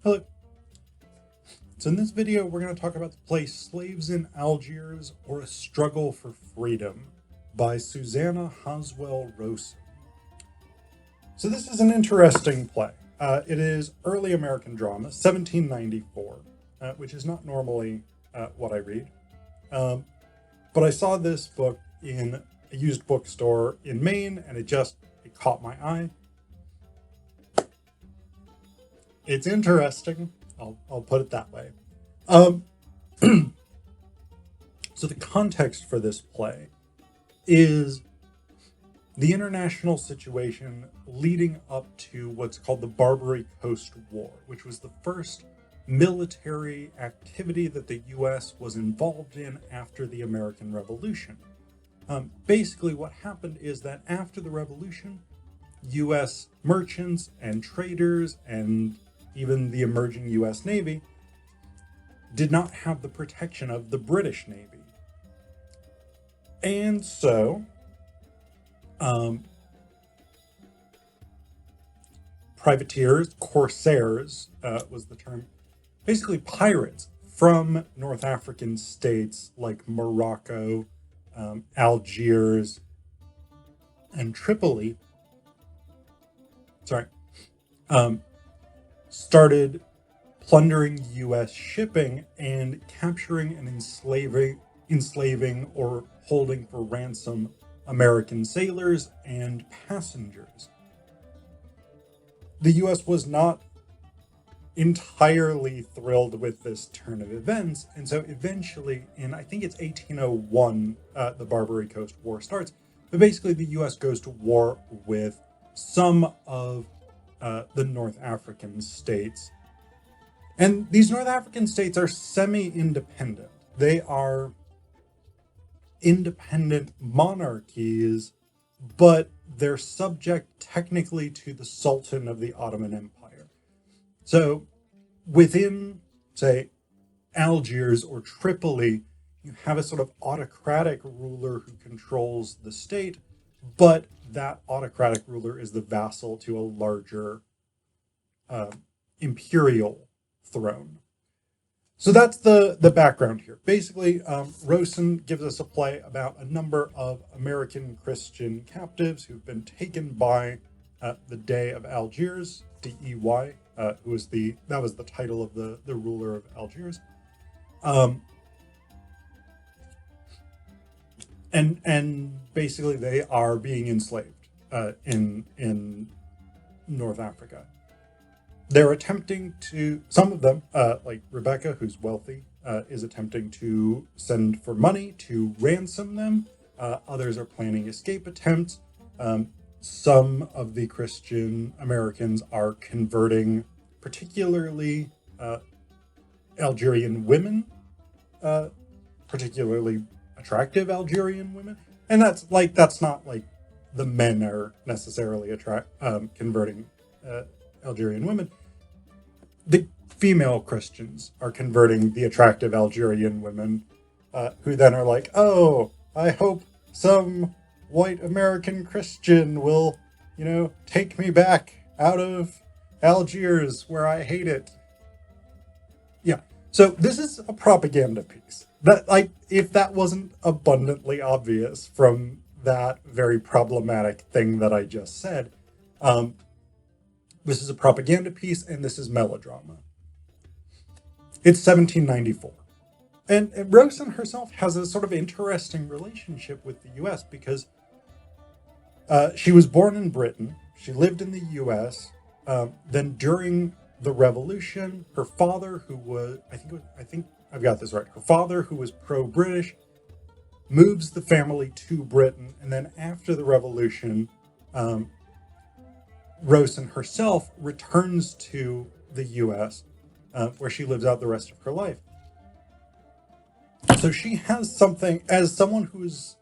Hello. So in this video, we're going to talk about the play Slaves in Algiers or A Struggle for Freedom by Susanna Haswell Rowson. So this is an interesting play. It is early American drama, 1794, which is not normally what I read. But I saw this book in a used bookstore in Maine, and it caught my eye. It's interesting. I'll put it that way. So the context for this play is the international situation leading up to what's called the Barbary Coast War, which was the first military activity that the U.S. was involved in after the American Revolution. Basically, what happened is that after the Revolution, U.S. merchants and traders and even the emerging U.S. Navy did not have the protection of the British Navy. And so, privateers, corsairs was the term, basically pirates from North African states like Morocco, Algiers, and Tripoli, started plundering U.S. shipping and capturing and enslaving or holding for ransom American sailors and passengers. The U.S. was not entirely thrilled with this turn of events, and so eventually, in I think it's 1801, the Barbary Coast War starts. But basically, the U.S. goes to war with some of the North African states. And these North African states are semi-independent. They are independent monarchies, but they're subject technically to the Sultan of the Ottoman Empire. So within, say, Algiers or Tripoli, you have a sort of autocratic ruler who controls the state, but that autocratic ruler is the vassal to a larger imperial throne. So that's the background here. Basically, Rowson gives us a play about a number of American Christian captives who've been taken by the Dey of Algiers, D-E-Y, that was the title of the ruler of Algiers. And basically they are being enslaved in North Africa. They're attempting to, some of them, like Rebecca, who's wealthy, is attempting to send for money to ransom them. Others are planning escape attempts. Some of the Christian Americans are converting, particularly Algerian women, particularly attractive Algerian women. And that's not like the men are necessarily converting Algerian women. The female Christians are converting the attractive Algerian women, who then are like, oh, I hope some white American Christian will, take me back out of Algiers where I hate it. Yeah. So this is a propaganda piece. That, if that wasn't abundantly obvious from that very problematic thing that I just said, this is a propaganda piece, and this is melodrama. It's 1794. And Rowson herself has a sort of interesting relationship with the U.S. because she was born in Britain. She lived in the U.S. Then during the Revolution, her father, who was, I think I've got this right, her father, who was pro-British, moves the family to Britain. And then after the Revolution, Rowson herself returns to the U.S., where she lives out the rest of her life. So she has something, as someone who's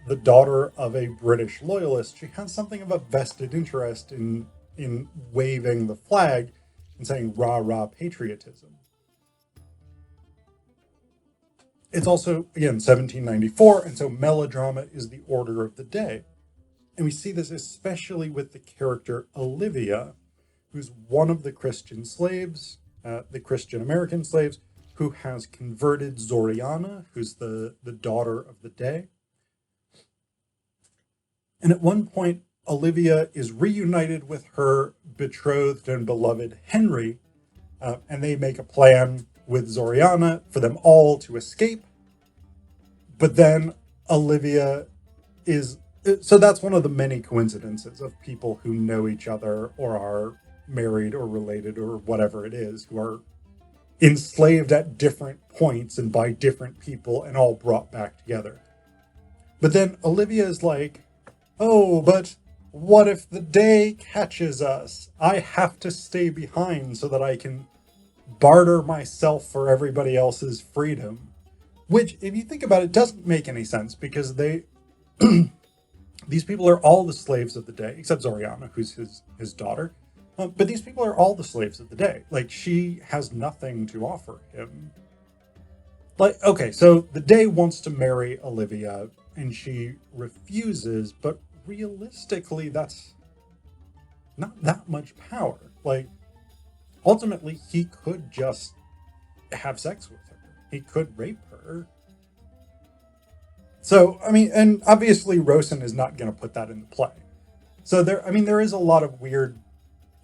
the daughter of a British loyalist, she has something of a vested interest in waving the flag and saying rah rah patriotism. It's also, again, 1794, and so melodrama is the order of the day. And we see this especially with the character Olivia, who's one of the Christian slaves the Christian American slaves, who has converted Zoriana, who's the daughter of the day. And at one point, Olivia is reunited with her betrothed and beloved Henry, and they make a plan with Zoriana for them all to escape. But then Olivia is... So that's one of the many coincidences of people who know each other or are married or related or whatever it is, who are enslaved at different points and by different people and all brought back together. But then Olivia is like, oh, but what if the day catches us? I have to stay behind so that I can barter myself for everybody else's freedom. Which, if you think about it, doesn't make any sense, because these people are all the slaves of the day, except Zoriana, who's his daughter. But these people are all the slaves of the day. Like, she has nothing to offer him. Like, okay, so the day wants to marry Olivia, and she refuses, but realistically, that's not that much power. Like, ultimately, he could just have sex with her. He could rape her. So, I mean, and obviously Rowson is not going to put that into play. So there is a lot of weird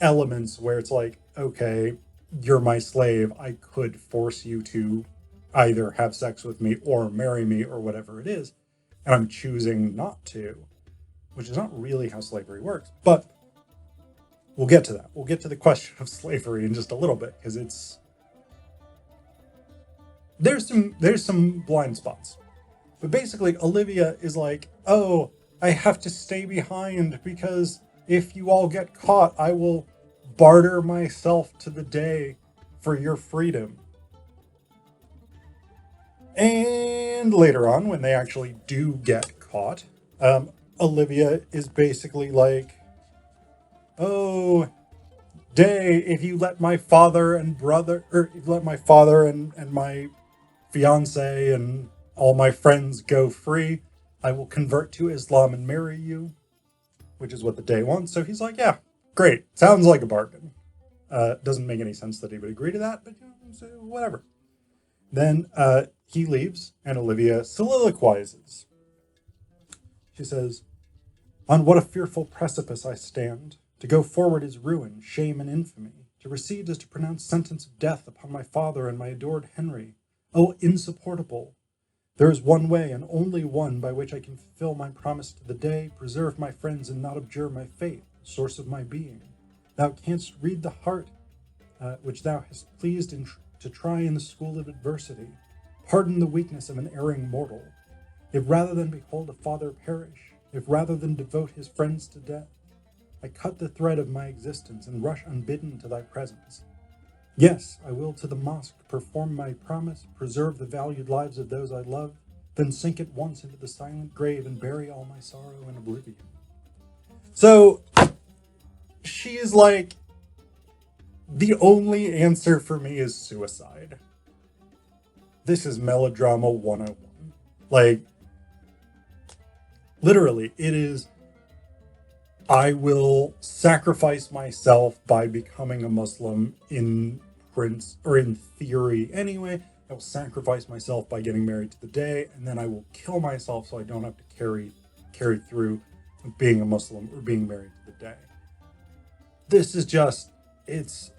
elements where it's like, okay, you're my slave. I could force you to either have sex with me or marry me or whatever it is. And I'm choosing not to, which is not really how slavery works. But we'll get to that. We'll get to the question of slavery in just a little bit, because there's some blind spots. But basically, Olivia is like, oh, I have to stay behind because if you all get caught, I will barter myself to the day for your freedom. And later on, when they actually do get caught, Olivia is basically like, oh, day, if you let my father and brother, or if you let my father and my fiance and all my friends go free, I will convert to Islam and marry you, which is what the day wants. So he's like, yeah, great. Sounds like a bargain. Doesn't make any sense that he would agree to that, but so whatever. Then he leaves, and Olivia soliloquizes. She says, on what a fearful precipice I stand. To go forward is ruin, shame, and infamy. To recede is to pronounce sentence of death upon my father and my adored Henry. Oh, insupportable! There is one way, and only one, by which I can fulfill my promise to the day, preserve my friends, and not abjure my faith, source of my being. Thou canst read the heart, which thou hast pleased to try in the school of adversity. Pardon the weakness of an erring mortal. If rather than behold a father perish, if rather than devote his friends to death, I cut the thread of my existence and rush unbidden to thy presence. Yes, I will to the mosque perform my promise, preserve the valued lives of those I love, then sink at once into the silent grave and bury all my sorrow in oblivion. So, she is like, the only answer for me is suicide. This is Melodrama 101. Like, literally, it is, I will sacrifice myself by becoming a Muslim in theory anyway. I will sacrifice myself by getting married to the day, and then I will kill myself so I don't have to carry through being a Muslim or being married to the day. This is just, it's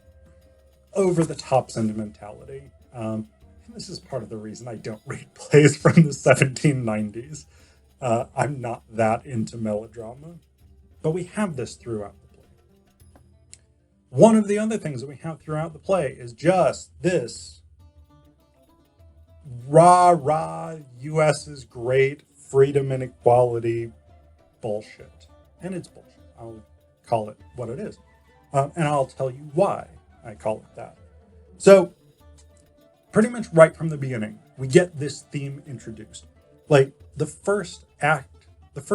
over the top sentimentality. And this is part of the reason I don't read plays from the 1790s. I'm not that into melodrama. But we have this throughout the play. One of the other things that we have throughout the play is just this rah-rah, US is great, freedom and equality bullshit. And it's bullshit. I'll call it what it is. And I'll tell you why I call it that. So, pretty much right from the beginning, we get this theme introduced. Like, the first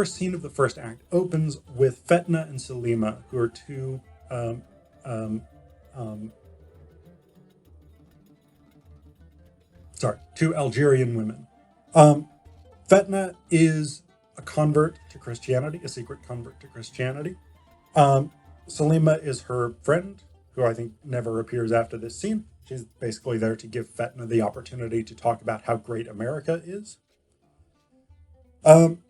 scene of the first act opens with Fetna and Salima, who are two Algerian women. Fetna is a convert to Christianity, a secret convert to Christianity. Salima is her friend, who I think never appears after this scene. She's basically there to give Fetna the opportunity to talk about how great America is. And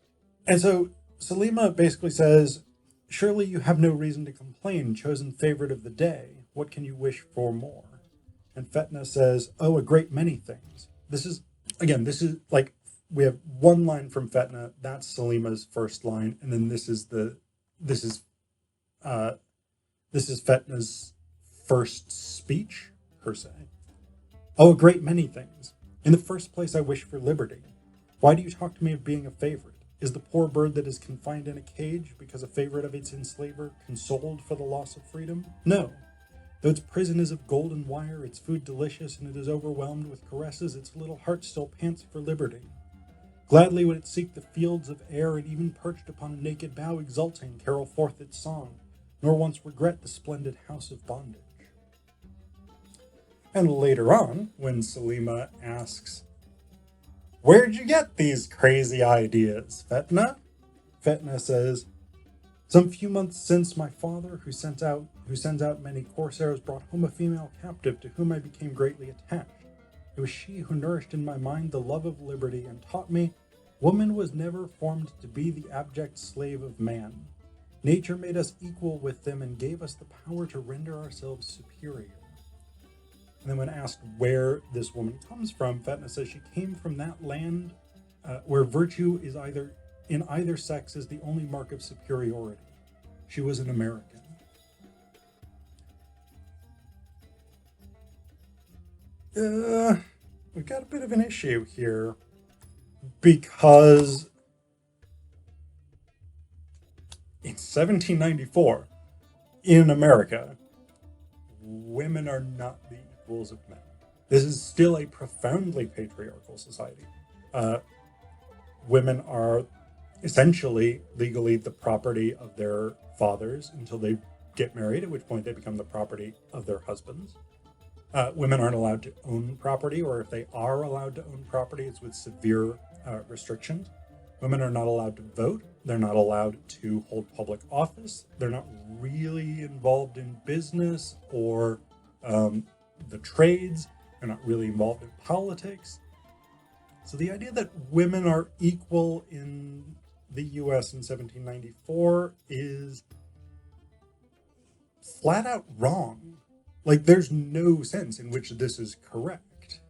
so Salima basically says, surely you have no reason to complain, chosen favorite of the day. What can you wish for more? And Fetna says, oh, a great many things. This is like, we have one line from Fetna, that's Salima's first line, and then this is Fetna's first speech, per se. Oh, a great many things. In the first place, I wish for liberty. Why do you talk to me of being a favorite? Is the poor bird that is confined in a cage because a favorite of its enslaver consoled for the loss of freedom? No. Though its prison is of golden wire, its food delicious, and it is overwhelmed with caresses, its little heart still pants for liberty. Gladly would it seek the fields of air, and even perched upon a naked bough exulting, carol forth its song, nor once regret the splendid house of bondage. And later on, when Salima asks, where'd you get these crazy ideas, Fetna? Fetna says, some few months since my father, who sends out many corsairs, brought home a female captive to whom I became greatly attached. It was she who nourished in my mind the love of liberty and taught me, woman was never formed to be the abject slave of man. Nature made us equal with them and gave us the power to render ourselves superior. And then when asked where this woman comes from, Fetna says she came from that land where virtue is in either sex is the only mark of superiority. She was an American. We've got a bit of an issue here, because in 1794, in America, women are not the equals of men. This is still a profoundly patriarchal society. Women are essentially legally the property of their fathers until they get married, at which point they become the property of their husbands. Women aren't allowed to own property, or if they are allowed to own property, it's with severe restrictions. Women are not allowed to vote. They're not allowed to hold public office. They're not really involved in business or the trades. They're not really involved in politics. So the idea that women are equal in the US in 1794 is flat out wrong. Like, there's no sense in which this is correct.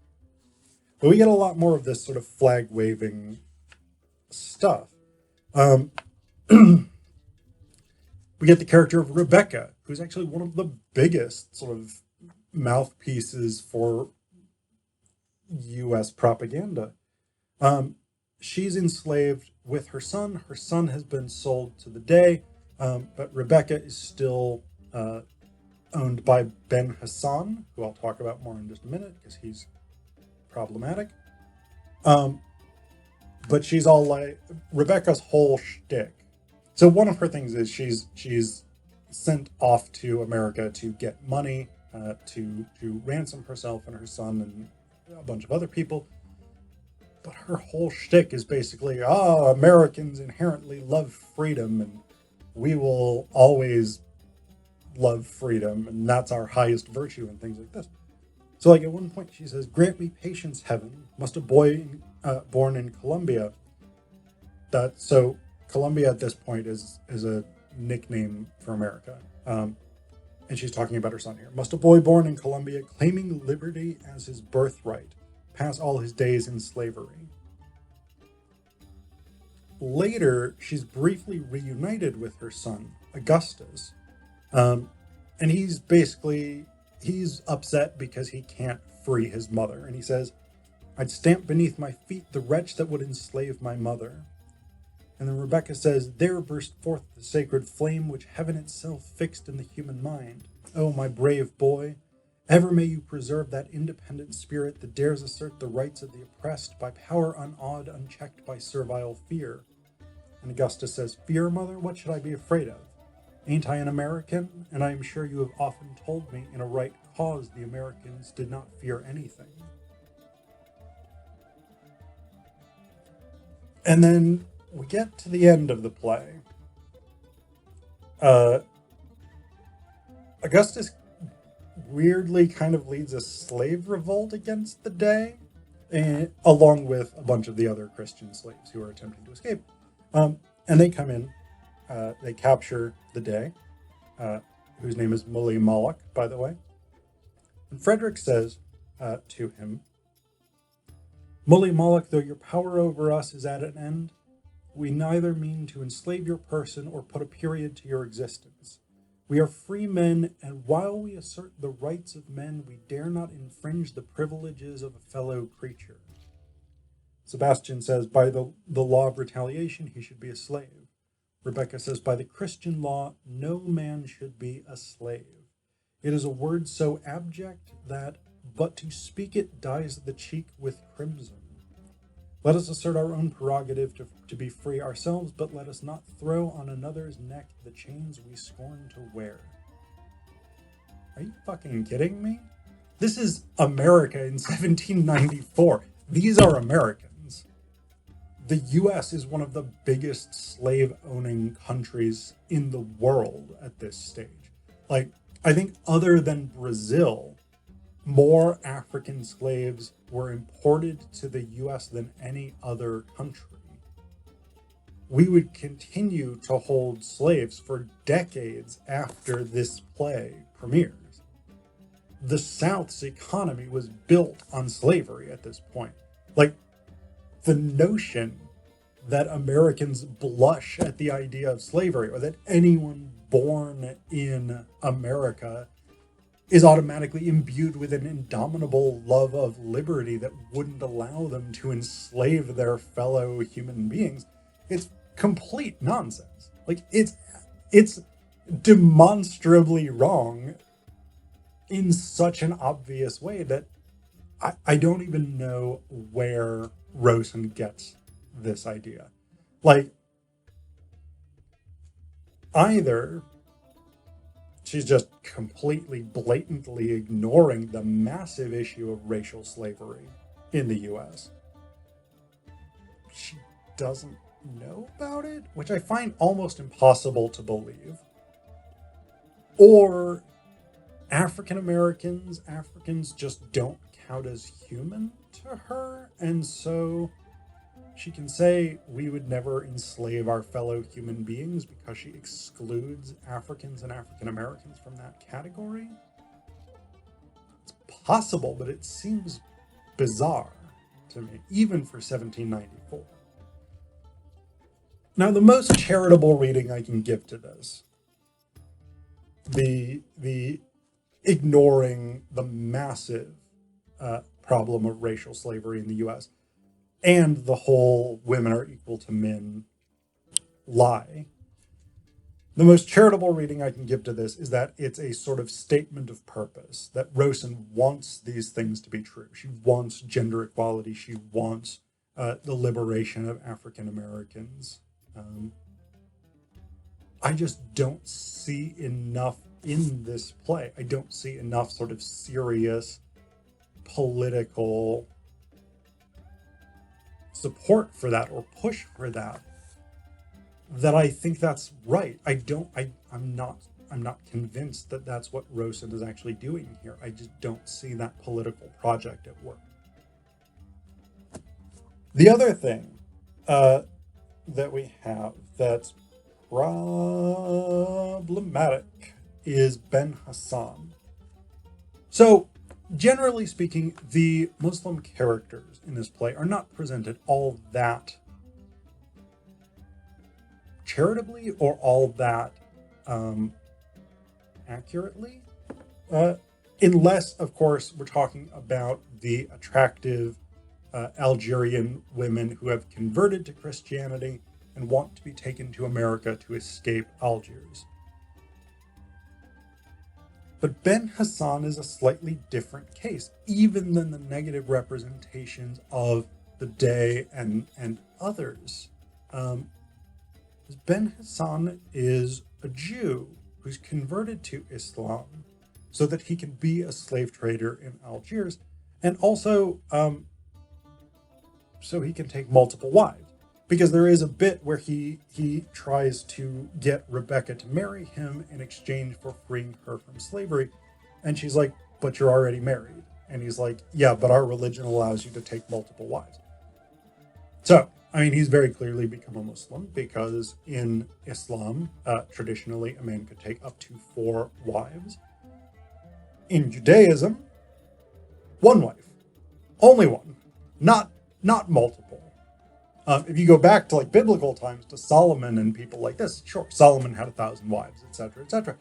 But we get a lot more of this sort of flag-waving stuff. We get the character of Rebecca, who's actually one of the biggest sort of mouthpieces for US propaganda. She's enslaved with her son. Her son has been sold to the day, but Rebecca is still owned by Ben Hassan, who I'll talk about more in just a minute because he's problematic. But she's all like, Rebecca's whole shtick. So one of her things is she's sent off to America to get money to ransom herself and her son and a bunch of other people. But her whole shtick is basically, Americans inherently love freedom, and we will always love freedom, and that's our highest virtue, and things like this. So, like, at one point she says, grant me patience, heaven. Must a boy born in Colombia. So Colombia at this point is a nickname for America. And she's talking about her son here. Must a boy born in Colombia, claiming liberty as his birthright, pass all his days in slavery. Later, she's briefly reunited with her son, Augustus. And he's upset because he can't free his mother. And he says, I'd stamp beneath my feet the wretch that would enslave my mother. And then Rebecca says, there burst forth the sacred flame which heaven itself fixed in the human mind. Oh, my brave boy, ever may you preserve that independent spirit that dares assert the rights of the oppressed by power unawed, unchecked by servile fear. And Augustus says, fear, mother? What should I be afraid of? Ain't I an American? And I am sure you have often told me in a right cause the Americans did not fear anything. And then we get to the end of the play. Augustus weirdly kind of leads a slave revolt against the Dey, and along with a bunch of the other Christian slaves who are attempting to escape. And they come in, they capture the Dey, whose name is Mully Moloch, by the way. And Frederick says to him, "Mully Moloch, though your power over us is at an end, we neither mean to enslave your person or put a period to your existence. We are free men, and while we assert the rights of men, we dare not infringe the privileges of a fellow creature." Sebastian says, by the law of retaliation, he should be a slave. Rebecca says, by the Christian law, no man should be a slave. It is a word so abject that, but to speak it dyes the cheek with crimson. Let us assert our own prerogative to be free ourselves, but let us not throw on another's neck the chains we scorn to wear. Are you fucking kidding me? This is America in 1794. These are Americans. The US is one of the biggest slave-owning countries in the world at this stage. Like, I think other than Brazil, more African slaves were imported to the US than any other country. We would continue to hold slaves for decades after this play premieres. The South's economy was built on slavery at this point. Like, the notion that Americans blush at the idea of slavery, or that anyone born in America is automatically imbued with an indomitable love of liberty that wouldn't allow them to enslave their fellow human beings, it's complete nonsense. Like, it's demonstrably wrong in such an obvious way that I don't even know where Rowson gets this idea. Like, either she's just completely blatantly ignoring the massive issue of racial slavery in the US. She doesn't know about it, which I find almost impossible to believe. Or Africans just don't count as human to her, and so she can say we would never enslave our fellow human beings because she excludes Africans and African Americans from that category. It's possible, but it seems bizarre to me, even for 1794. Now, the most charitable reading I can give to this, the ignoring the massive problem of racial slavery in the US, and the whole women are equal to men lie. The most charitable reading I can give to this is that it's a sort of statement of purpose, that Rowson wants these things to be true. She wants gender equality. She wants the liberation of African Americans. I just don't see enough in this play. I don't see enough sort of serious political support for that or push for that I think that's right. I'm not convinced that that's what Rowson is actually doing here. I just don't see that political project at work. The other thing that we have that's problematic is Ben Hassan. So, generally speaking, the Muslim characters in this play are not presented all that charitably or all that accurately, unless, of course, we're talking about the attractive Algerian women who have converted to Christianity and want to be taken to America to escape Algiers. But Ben Hassan is a slightly different case, even than the negative representations of the Dey and others. Ben Hassan is a Jew who's converted to Islam so that he can be a slave trader in Algiers, and also so he can take multiple wives. Because there is a bit where he tries to get Rebecca to marry him in exchange for freeing her from slavery. And she's like, but you're already married. And he's like, yeah, but our religion allows you to take multiple wives. So, I mean, he's very clearly become a Muslim because in Islam, traditionally, a man could take up to 4 wives. In Judaism, 1 wife, only one, not multiple. If you go back to like biblical times, to Solomon and people like this, sure, Solomon had 1,000 wives, etc., etc.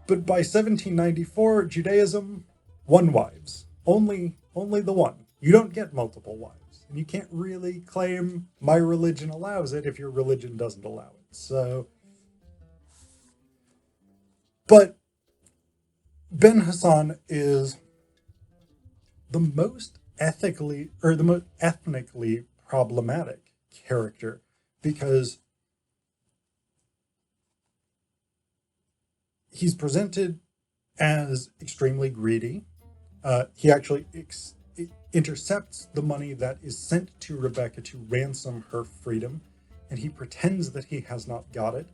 But by 1794, Judaism, 1 wives, only the one. You don't get multiple wives, and you can't really claim my religion allows it if your religion doesn't allow it. So, but Ben Hassan is the most ethnically problematic character because he's presented as extremely greedy. He actually intercepts the money that is sent to Rebecca to ransom her freedom, and he pretends that he has not got it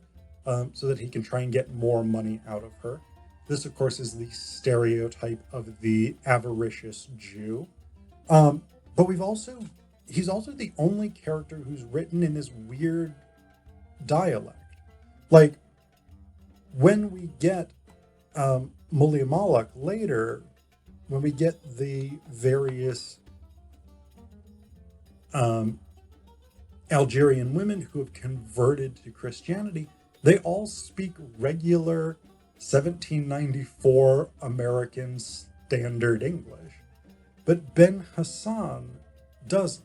so that he can try and get more money out of her. This, of course, is the stereotype of the avaricious Jew. But he's also the only character who's written in this weird dialect. Like, when we get Mulia Malak later, when we get the various Algerian women who have converted to Christianity, they all speak regular 1794 American Standard English. But Ben Hassan doesn't.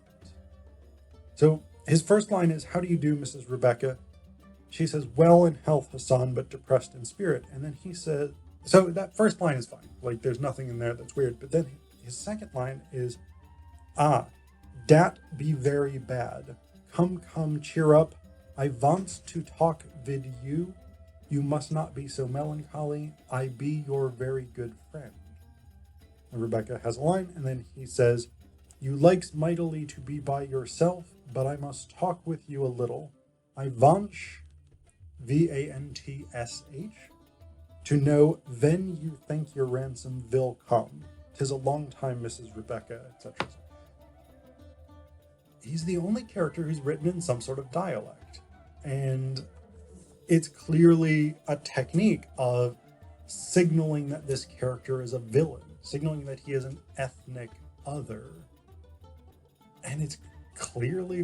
So his first line is, "How do you do, Mrs. Rebecca?" She says, "Well in health, Hassan, but depressed in spirit." And then he says, so that first line is fine. Like, there's nothing in there that's weird. But then his second line is, "Ah, dat be very bad. Come, cheer up. I wants to talk vid you. You must not be so melancholy. I be your very good friend." And Rebecca has a line, and then he says, "You likes mightily to be by yourself, but I must talk with you a little. I vansh, Vantsh, to know when you think your ransom will come. 'Tis a long time, Mrs. Rebecca," etc. He's the only character who's written in some sort of dialect. And it's clearly a technique of signaling that this character is a villain, signaling that he is an ethnic other. And it's clearly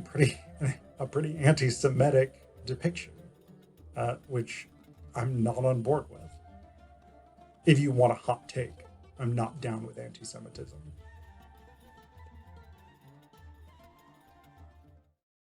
a pretty anti-Semitic depiction, which I'm not on board with. If you want a hot take, I'm not down with anti-Semitism.